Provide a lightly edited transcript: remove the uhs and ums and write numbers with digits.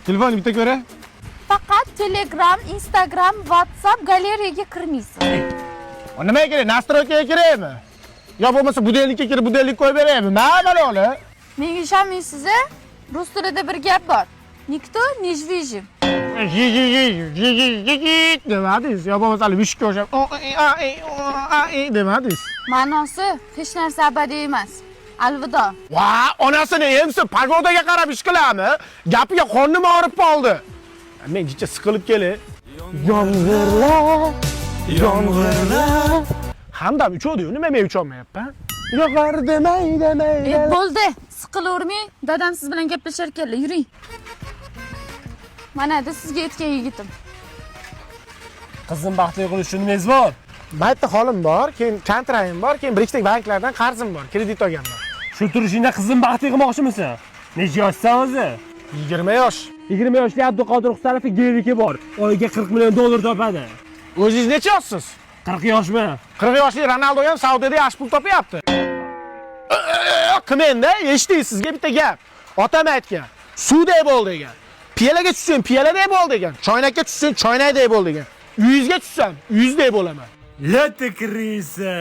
Telefonni bitta ko'ra. Faqat Telegram, Instagram, WhatsApp galeriyaga kirmaysiz. O nimaga kerak? Nastroykaga kerakmi? Yo bo'lmasa budellikka kirib budellik qo'yib beraymi? Nima bo'ladi? Menga ishonmaysiz, rus tilida bir gap bor. Nikto не движим. Demadingiz, yo bo'lmasa mushukka o'xshab demadingiz. Ma'nosi hech narsa abadiy emas. Alvido. Va, onasini emsi pagodaga qarab ish qiladimi? Gapiga qornim og'rib qoldi. Men jicha siqilib kelay. Yomg'irlar. Hamdam uchodi-yu, nima men ucholmayapman? Yo'qar demay. Bo'ldi. Siqilavermang. Dadam siz bilan gaplashar ekanlar. Yuring. Mana da sizga aytgan yigitim. Qizim baxtli qilish uchun nimangiz bor? Bitta holim bor, keyin kontrayim bor, keyin bir ikkita banklardan qarzim bor, kredit olganman. Shu turishingda qizim baxtli qilmoqchimisan? Necha yoshsan o'zi? 20 yosh. 20 yoshli Abduqodir Husanovning geriki bor. Oyiga 40 million dollar topadi. O'zingiz necha yoshsiz? 40 yoshmi? 40 yoshli Ronaldo ham Saudiyada yaxshi pul topyapti. Qilmangda, eshitdingiz, sizga bitta gap. Otam aytgan, suvday bo'l degan. Piyalaga tushsang, piyaladay bo'l degan. Choynakka tushsang, choynakday bo'l degan. Uyingizga tushsam, uyingizday bo'laman. Latta kirisa.